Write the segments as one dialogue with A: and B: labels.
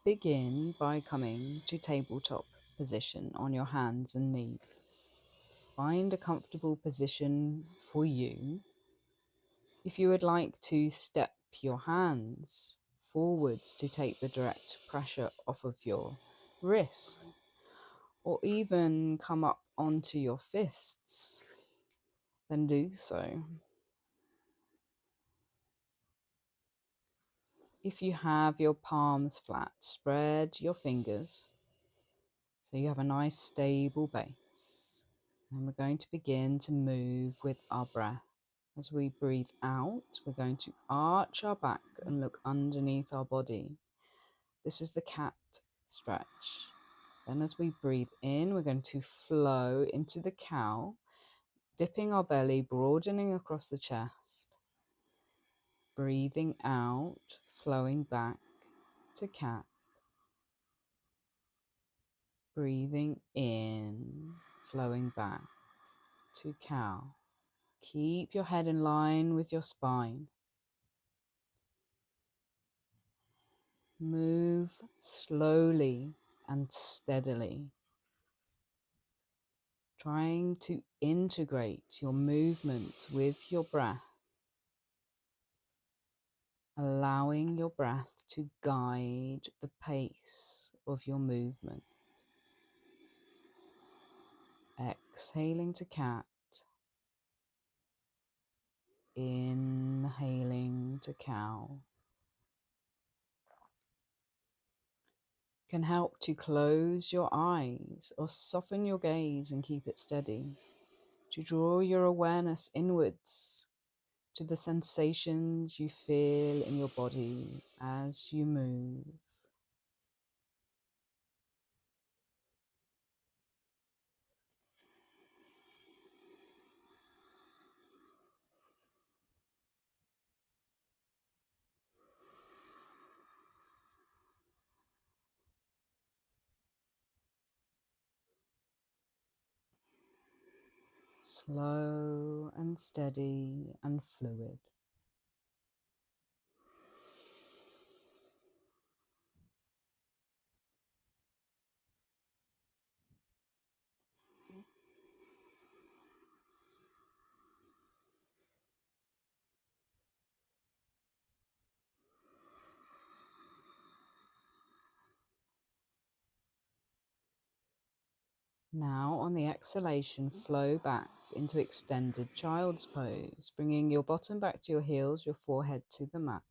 A: Begin by coming to tabletop position on your hands and knees. Find a comfortable position for you. If you would like to step your hands forwards to take the direct pressure off of your wrist, or even come up onto your fists, then do so. If you have your palms flat, spread your fingers so you have a nice stable base. And we're going to begin to move with our breath. As we breathe out, we're going to arch our back and look underneath our body. This is the cat stretch. Then as we breathe in, we're going to flow into the cow, dipping our belly, broadening across the chest. Breathing out, flowing back to cat. Breathing in, flowing back to cow. Keep your head in line with your spine. Move slowly and steadily, trying to integrate your movement with your breath, allowing your breath to guide the pace of your movement. Exhaling to cat, inhaling to cow. Can help to close your eyes or soften your gaze and keep it steady, to draw your awareness inwards to the sensations you feel in your body as you move. Slow and steady and fluid. Now on the exhalation, flow back into extended child's pose, bringing your bottom back to your heels, your forehead to the mat.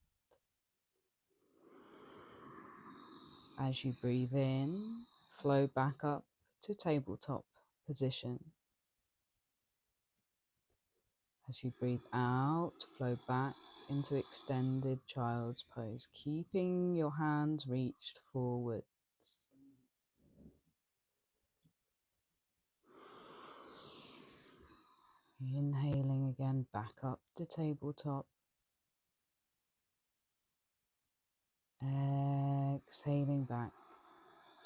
A: As you breathe in, flow back up to tabletop position. As you breathe out, flow back into extended child's pose, keeping your hands reached forward. Inhaling again, back up to tabletop. Exhaling back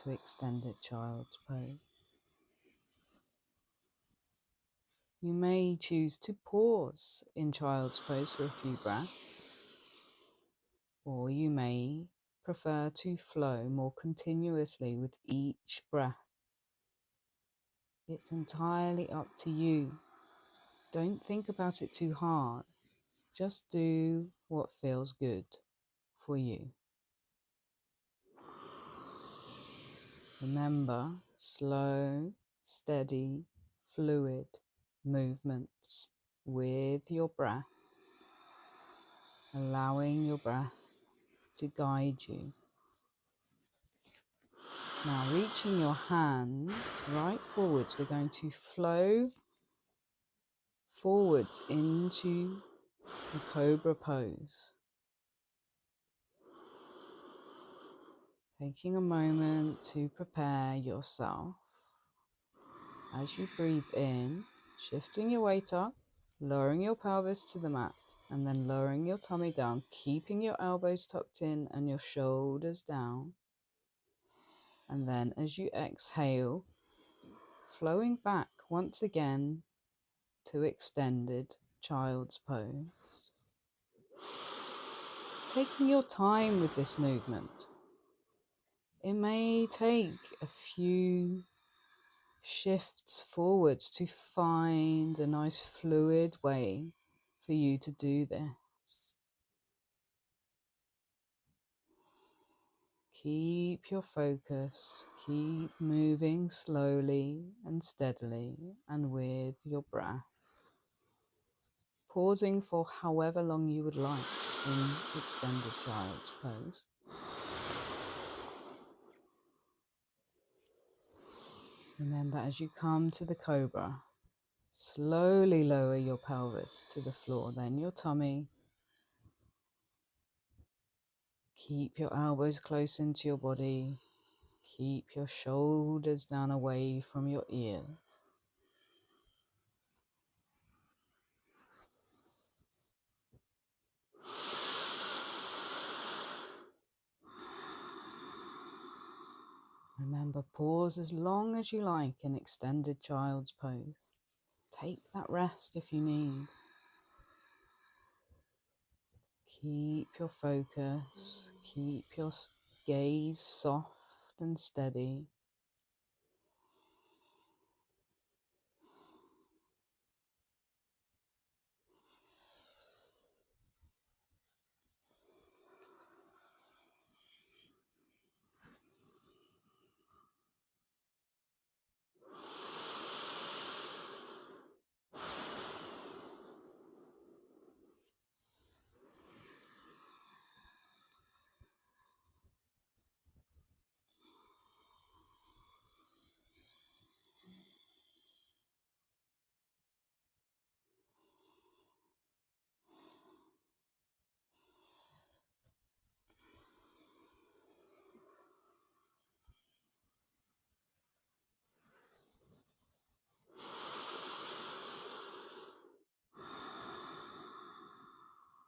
A: to extended child's pose. You may choose to pause in child's pose for a few breaths, or you may prefer to flow more continuously with each breath. It's entirely up to you. Don't think about it too hard. Just do what feels good for you. Remember, slow, steady, fluid movements with your breath, allowing your breath to guide you. Now, reaching your hands right forwards, we're going to flow forwards into the Cobra Pose. Taking a moment to prepare yourself. As you breathe in, shifting your weight up, lowering your pelvis to the mat, and then lowering your tummy down, keeping your elbows tucked in and your shoulders down. And then as you exhale, flowing back once again to extended child's pose. Taking your time with this movement. It may take a few shifts forwards to find a nice fluid way for you to do this. Keep your focus, keep moving slowly and steadily and with your breath, pausing for however long you would like in extended child's pose. Remember, as you come to the cobra, slowly lower your pelvis to the floor, then your tummy. Keep your elbows close into your body. Keep your shoulders down away from your ears. Remember, pause as long as you like in extended child's pose. Take that rest if you need. Keep your focus, keep your gaze soft and steady.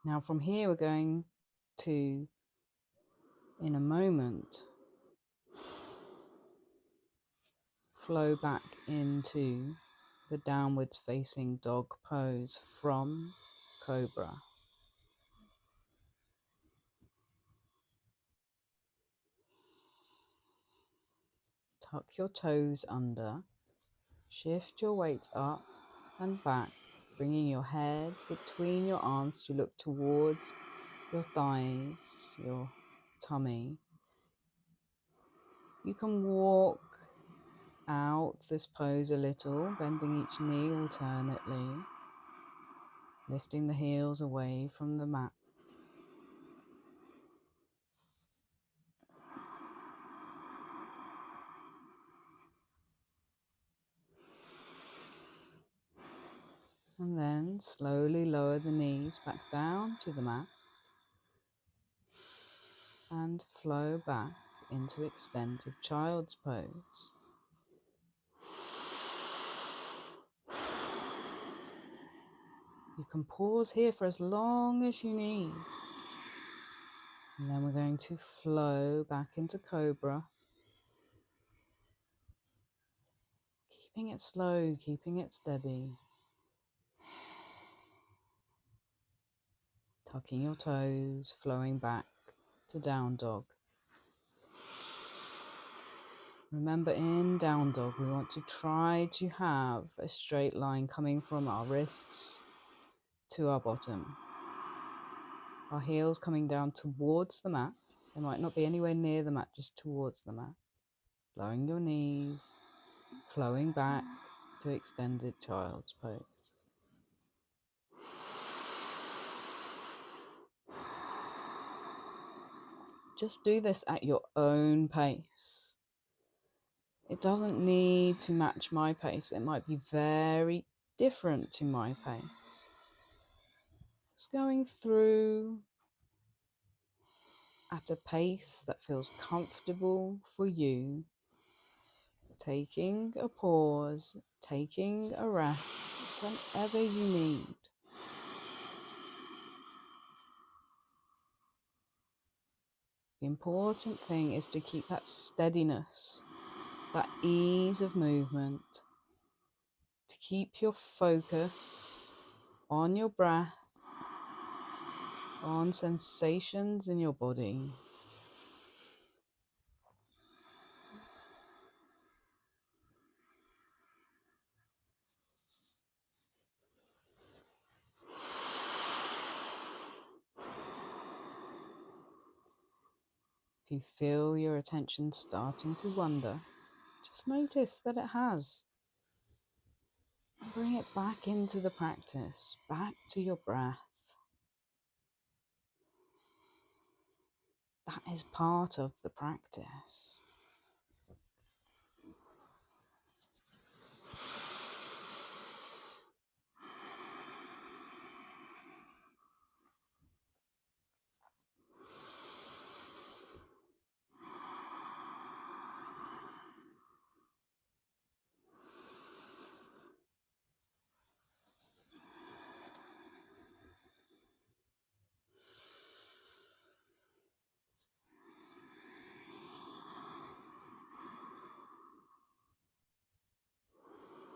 A: Now from here we're going to, in a moment, flow back into the downwards facing dog pose from cobra. Tuck your toes under, shift your weight up and back, bringing your head between your arms to look towards your thighs, your tummy. You can walk out this pose a little, bending each knee alternately, lifting the heels away from the mat. And then slowly lower the knees back down to the mat and flow back into extended child's pose. You can pause here for as long as you need. And then we're going to flow back into cobra. Keeping it slow, keeping it steady. Tucking your toes, flowing back to down dog. Remember, in down dog, we want to try to have a straight line coming from our wrists to our bottom. Our heels coming down towards the mat. They might not be anywhere near the mat, just towards the mat. Lowering your knees, flowing back to extended child's pose. Just do this at your own pace. It doesn't need to match my pace. It might be very different to my pace. Just going through at a pace that feels comfortable for you. Taking a pause, taking a rest whenever you need. The important thing is to keep that steadiness, that ease of movement, to keep your focus on your breath, on sensations in your body. If you feel your attention starting to wander, just notice that it has. And bring it back into the practice, back to your breath. That is part of the practice.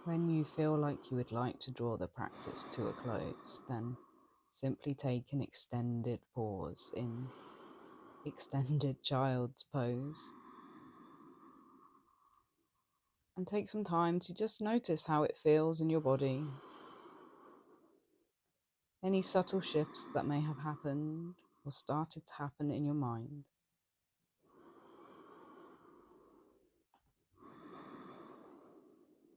A: When you feel like you would like to draw the practice to a close, then simply take an extended pause in extended child's pose. And take some time to just notice how it feels in your body. Any subtle shifts that may have happened or started to happen in your mind.